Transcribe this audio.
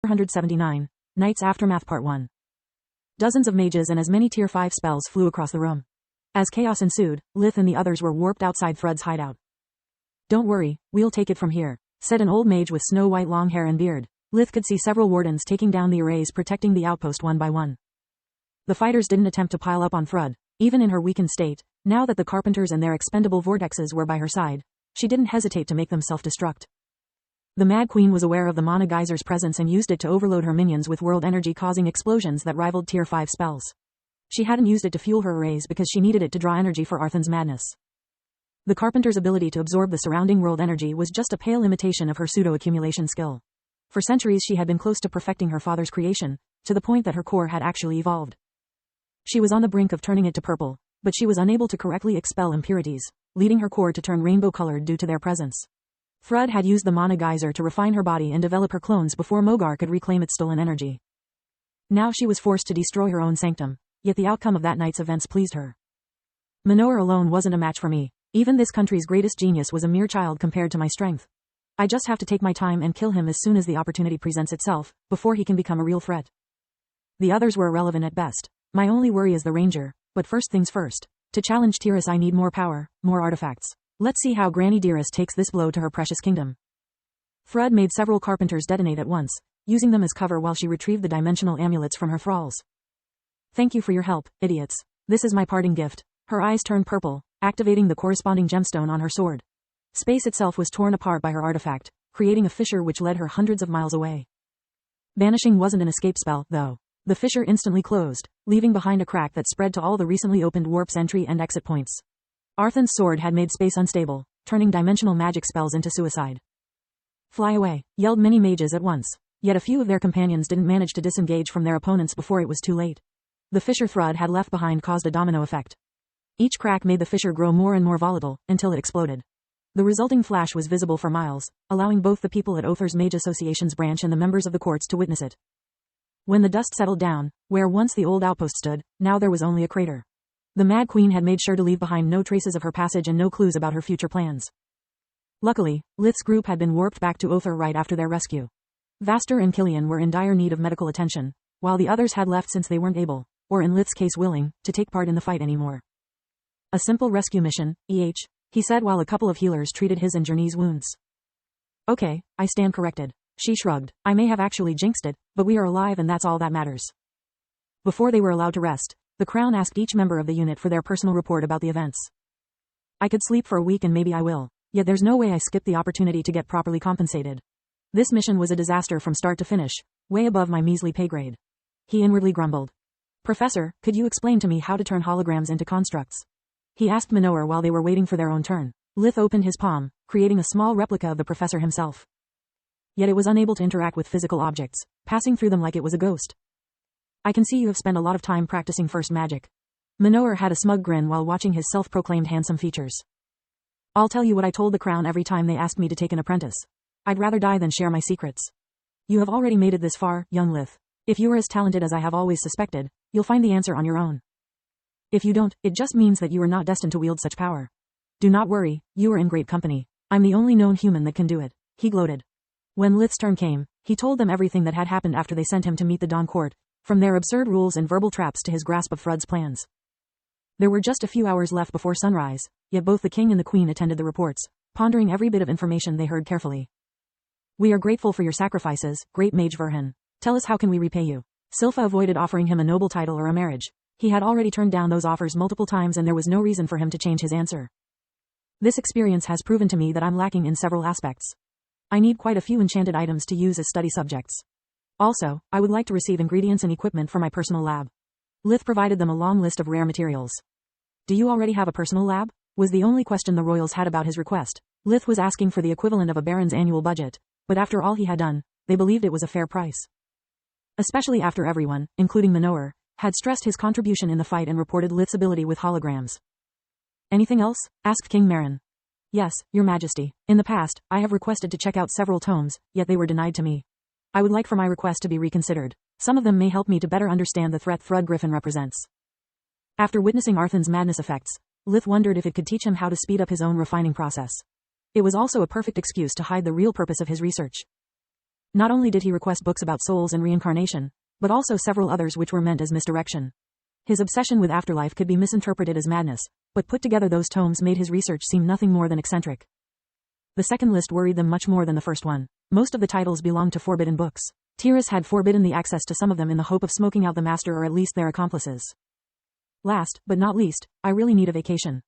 479. Night's Aftermath Part 1. Dozens of mages and as many Tier 5 spells flew across the room. As chaos ensued, Lith and the others were warped outside Thrud's hideout. "Don't worry, we'll take it from here," said an old mage with snow-white long hair and beard. Lith could see several wardens taking down the arrays protecting the outpost one by one. The fighters didn't attempt to pile up on Thrud, even in her weakened state. Now that the carpenters and their expendable vortexes were by her side, she didn't hesitate to make them self-destruct. The Mad Queen was aware of the Mana Geyser's presence and used it to overload her minions with world energy, causing explosions that rivaled Tier 5 spells. She hadn't used it to fuel her arrays because she needed it to draw energy for Arthan's madness. The Carpenter's ability to absorb the surrounding world energy was just a pale imitation of her pseudo-accumulation skill. For centuries she had been close to perfecting her father's creation, to the point that her core had actually evolved. She was on the brink of turning it to purple, but she was unable to correctly expel impurities, leading her core to turn rainbow-colored due to their presence. Thrud had used the Mana Geyser to refine her body and develop her clones before Mogar could reclaim its stolen energy. Now she was forced to destroy her own sanctum, yet the outcome of that night's events pleased her. Minoar alone wasn't a match for me. Even this country's greatest genius was a mere child compared to my strength. I just have to take my time and kill him as soon as the opportunity presents itself, before he can become a real threat. The others were irrelevant at best. My only worry is the Ranger, but first things first. To challenge Tiras I need more power, more artifacts. Let's see how Granny Dearest takes this blow to her precious kingdom. Thrud made several carpenters detonate at once, using them as cover while she retrieved the dimensional amulets from her thralls. "Thank you for your help, idiots. This is my parting gift." Her eyes turned purple, activating the corresponding gemstone on her sword. Space itself was torn apart by her artifact, creating a fissure which led her hundreds of miles away. Banishing wasn't an escape spell, though. The fissure instantly closed, leaving behind a crack that spread to all the recently opened warp's entry and exit points. Arthan's sword had made space unstable, turning dimensional magic spells into suicide. "Fly away," yelled many mages at once, yet a few of their companions didn't manage to disengage from their opponents before it was too late. The fissure Thrud had left behind caused a domino effect. Each crack made the fissure grow more and more volatile, until it exploded. The resulting flash was visible for miles, allowing both the people at Other's Mage Association's branch and the members of the courts to witness it. When the dust settled down, where once the old outpost stood, now there was only a crater. The Mad Queen had made sure to leave behind no traces of her passage and no clues about her future plans. Luckily, Lith's group had been warped back to Other right after their rescue. Vaster and Killian were in dire need of medical attention, while the others had left since they weren't able, or in Lith's case willing, to take part in the fight anymore. "A simple rescue mission, he said while a couple of healers treated his and Journey's wounds. "Okay, I stand corrected." She shrugged. "I may have actually jinxed it, but we are alive and that's all that matters." Before they were allowed to rest, the Crown asked each member of the unit for their personal report about the events. "I could sleep for a week and maybe I will, yet there's no way I skipped the opportunity to get properly compensated. This mission was a disaster from start to finish, way above my measly pay grade." He inwardly grumbled. "Professor, could you explain to me how to turn holograms into constructs?" he asked Minoar while they were waiting for their own turn. Lith opened his palm, creating a small replica of the professor himself. Yet it was unable to interact with physical objects, passing through them like it was a ghost. "I can see you have spent a lot of time practicing first magic." Minoar had a smug grin while watching his self-proclaimed handsome features. "I'll tell you what I told the Crown every time they asked me to take an apprentice. I'd rather die than share my secrets. You have already made it this far, young Lith. If you are as talented as I have always suspected, you'll find the answer on your own. If you don't, it just means that you are not destined to wield such power. Do not worry, you are in great company. I'm the only known human that can do it," he gloated. When Lith's turn came, he told them everything that had happened after they sent him to meet the Dawn Court, from their absurd rules and verbal traps to his grasp of Thrud's plans. There were just a few hours left before sunrise, yet both the king and the queen attended the reports, pondering every bit of information they heard carefully. "We are grateful for your sacrifices, great Mage Verhan. Tell us how can we repay you?" Silpha avoided offering him a noble title or a marriage. He had already turned down those offers multiple times and there was no reason for him to change his answer. "This experience has proven to me that I'm lacking in several aspects. I need quite a few enchanted items to use as study subjects. Also, I would like to receive ingredients and equipment for my personal lab." Lith provided them a long list of rare materials. "Do you already have a personal lab?" was the only question the royals had about his request. Lith was asking for the equivalent of a baron's annual budget, but after all he had done, they believed it was a fair price. Especially after everyone, including Minoar, had stressed his contribution in the fight and reported Lith's ability with holograms. "Anything else?" asked King Marin. "Yes, Your Majesty. In the past, I have requested to check out several tomes, yet they were denied to me. I would like for my request to be reconsidered. Some of them may help me to better understand the threat Thrud Griffin represents." After witnessing Arthan's madness effects, Lith wondered if it could teach him how to speed up his own refining process. It was also a perfect excuse to hide the real purpose of his research. Not only did he request books about souls and reincarnation, but also several others which were meant as misdirection. His obsession with afterlife could be misinterpreted as madness, but put together those tomes made his research seem nothing more than eccentric. The second list worried them much more than the first one. Most of the titles belonged to forbidden books. Tyrus had forbidden the access to some of them in the hope of smoking out the master or at least their accomplices. Last, but not least, I really need a vacation.